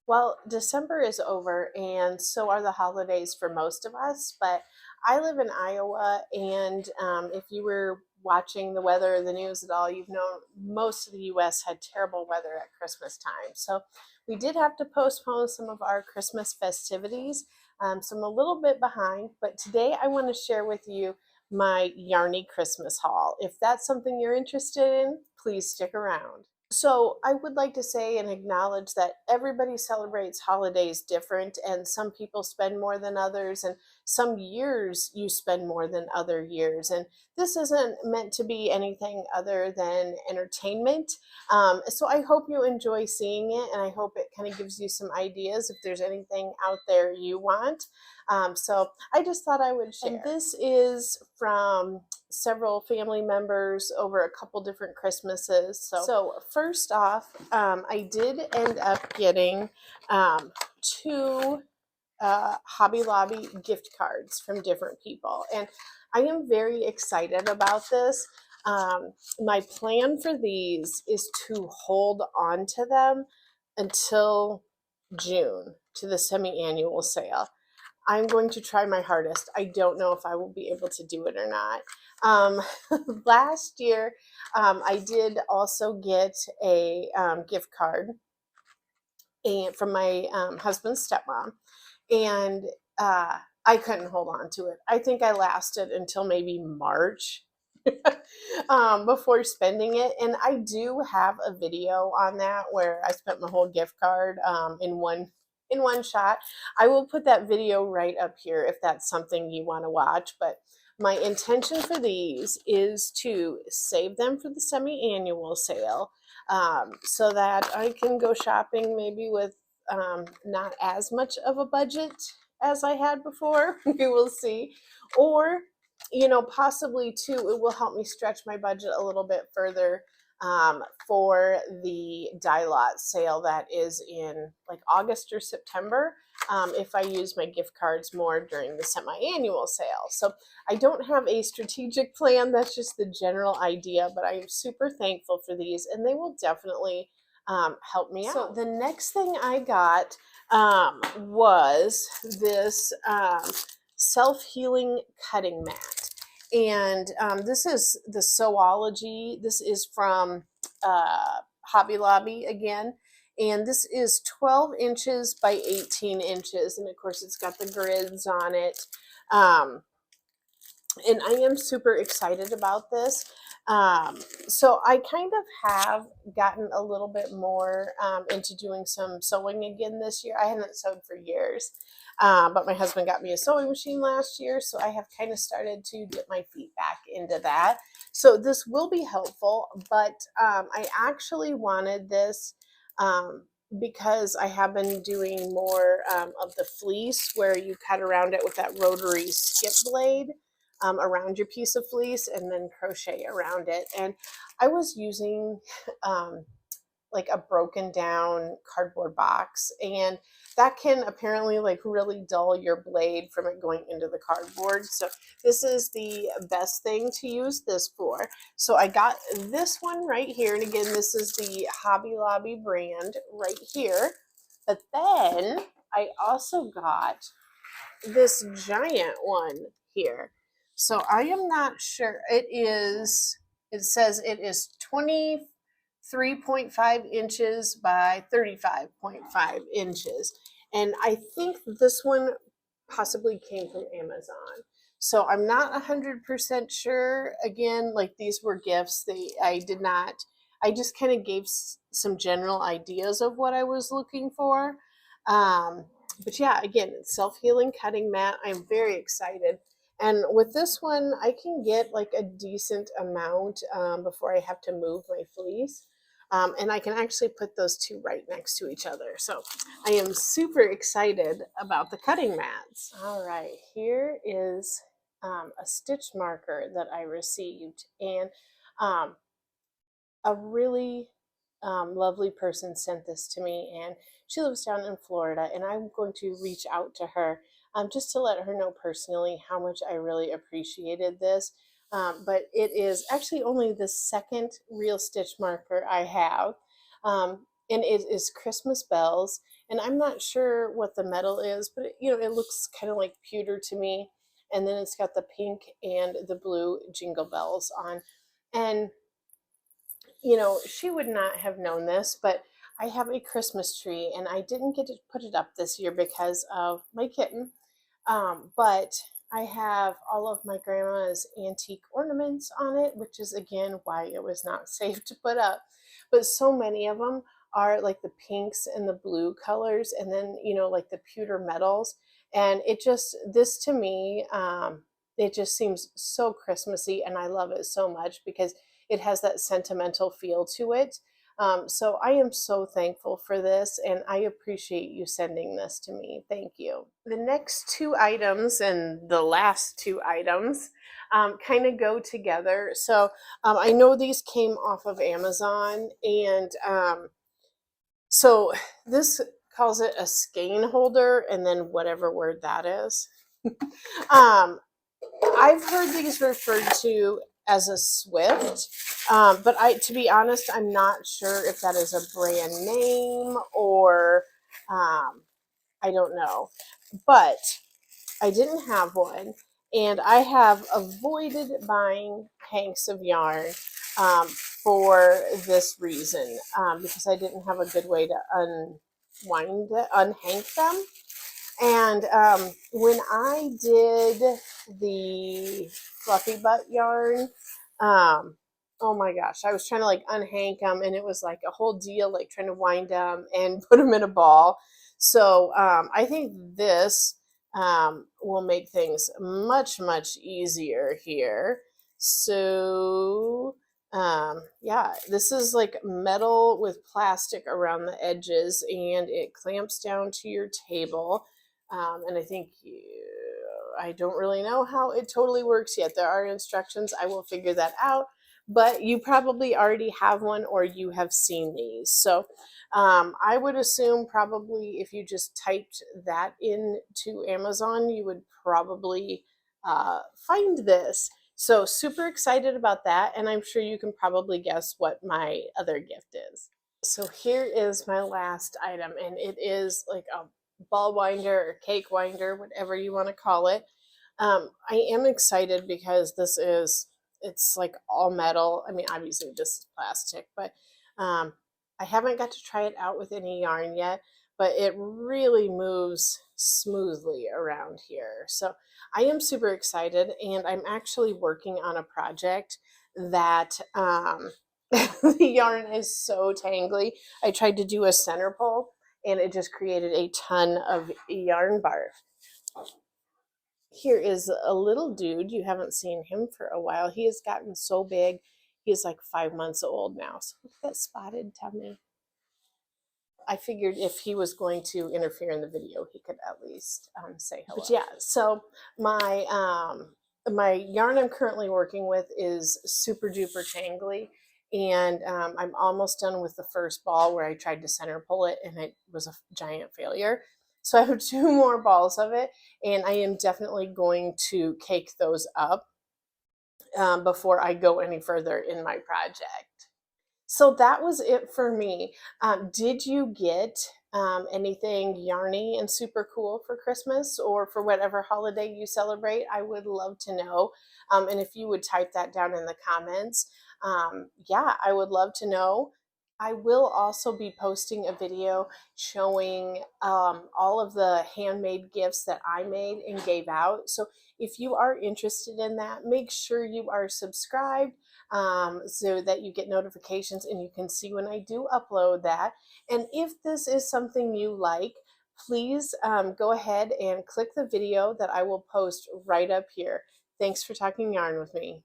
Well, December is over, and so are the holidays for most of us. But I live in Iowa, and if you were watching the weather or the news at all, you've known most of the U.S. had terrible weather at Christmas time. So we did have to postpone some of our Christmas festivities. So I'm a little bit behind, but today I want to share with you my Yarny Christmas haul. If that's something you're interested in, please stick around. So I would like to say and acknowledge that everybody celebrates holidays different, and some people spend more than others, and some years you spend more than other years. And this isn't meant to be anything other than entertainment. So I hope you enjoy seeing it, and I hope it kind of gives you some ideas if there's anything out there you want. So I just thought I would share. And this is from several family members over a couple different Christmases. So first off, I did end up getting two Hobby Lobby gift cards from different people, and I am very excited about this. My plan for these is to hold on to them until June, to the semi-annual sale. I'm going to try my hardest. I don't know if I will be able to do it or not. Um, Last year, I did also get a gift card from my husband's stepmom, and I couldn't hold on to it. I think I lasted until maybe March before spending it. And I do have a video on that where I spent my whole gift card in one shot. I will put that video right up here if that's something you want to watch. But my intention for these is to save them for the semi-annual sale, so that I can go shopping maybe with not as much of a budget as I had before. We will see. Or, possibly too, it will help me stretch my budget a little bit further for the die lot sale that is in like August or September, if I use my gift cards more during the semi-annual sale. So I don't have a strategic plan. That's just the general idea, but I am super thankful for these, and they will definitely help me out. So the next thing I got was this self-healing cutting mat. And this is the Sewology. This is from Hobby Lobby again. And this is 12 inches by 18 inches. And of course, it's got the grids on it. And I am super excited about this. So I kind of have gotten a little bit more into doing some sewing again this year. I hadn't sewed for years, but my husband got me a sewing machine last year, so I have kind of started to get my feet back into that. So this will be helpful, but I actually wanted this because I have been doing more of the fleece where you cut around it with that rotary skip blade. Around your piece of fleece and then crochet around it. And I was using like a broken down cardboard box, and that can apparently like really dull your blade from it going into the cardboard. So this is the best thing to use this for. So I got this one right here, and again, this is the Hobby Lobby brand right here. But then I also got this giant one here. So I am not sure. It says it is 23.5 inches by 35.5 inches. And I think this one possibly came from Amazon. So I'm not 100% sure. Again, like these were gifts. I just kind of gave some general ideas of what I was looking for. But yeah, again, it's self-healing cutting mat. I'm very excited. And with this one, I can get like a decent amount before I have to move my fleece. And I can actually put those two right next to each other. So I am super excited about the cutting mats. All right, here is a stitch marker that I received. And a really lovely person sent this to me, and she lives down in Florida, and I'm going to reach out to her just to let her know personally how much I really appreciated this. But it is actually only the second real stitch marker I have. and it is Christmas bells. And I'm not sure what the metal is, but it looks kind of like pewter to me. And then it's got the pink and the blue jingle bells on. And she would not have known this, but I have a Christmas tree, and I didn't get to put it up this year because of my kitten. But I have all of my grandma's antique ornaments on it, which is again why it was not safe to put up. But so many of them are like the pinks and the blue colors, and then like the pewter metals. And this to me, it just seems so Christmassy, and I love it so much because it has that sentimental feel to it. So I am so thankful for this, and I appreciate you sending this to me. Thank you. The next two items and the last two items kind of go together. So I know these came off of Amazon, and so this calls it a skein holder, and then whatever word that is. um, I've heard these referred to as a Swift, but to be honest, I'm not sure if that is a brand name or I don't know. But I didn't have one, and I have avoided buying hanks of yarn for this reason, because I didn't have a good way to unhank them. And when I did the fluffy butt yarn, oh my gosh, I was trying to like unhank them, and it was like a whole deal, like trying to wind them and put them in a ball. So I think this will make things much, much easier here. So yeah, this is like metal with plastic around the edges, and it clamps down to your table. And I don't really know how it totally works yet. There are instructions. I will figure that out. But you probably already have one, or you have seen these. So I would assume probably if you just typed that into Amazon, you would probably find this. So super excited about that. And I'm sure you can probably guess what my other gift is. So here is my last item, and it is like a ball winder or cake winder, whatever you want to call it. I am excited because it's like all metal. I mean, obviously this is plastic, but I haven't got to try it out with any yarn yet, but it really moves smoothly around here. So I am super excited, and I'm actually working on a project that the yarn is so tangly. I tried to do a center pull, and it just created a ton of yarn barf. Here is a little dude. You haven't seen him for a while. He has gotten so big. He's like 5 months old now. So look at that spotted tummy. I figured if he was going to interfere in the video, he could at least say hello. But yeah, so my yarn I'm currently working with is super duper tangly, and I'm almost done with the first ball where I tried to center pull it, and it was a giant failure. So I have 2 more balls of it, and I am definitely going to cake those up before I go any further in my project. So that was it for me. Did you get anything yarny and super cool for Christmas or for whatever holiday you celebrate? I would love to know. And if you would type that down in the comments, yeah, I would love to know. I will also be posting a video showing all of the handmade gifts that I made and gave out. So if you are interested in that, make sure you are subscribed so that you get notifications and you can see when I do upload that. And if this is something you like, please go ahead and click the video that I will post right up here. Thanks for talking yarn with me.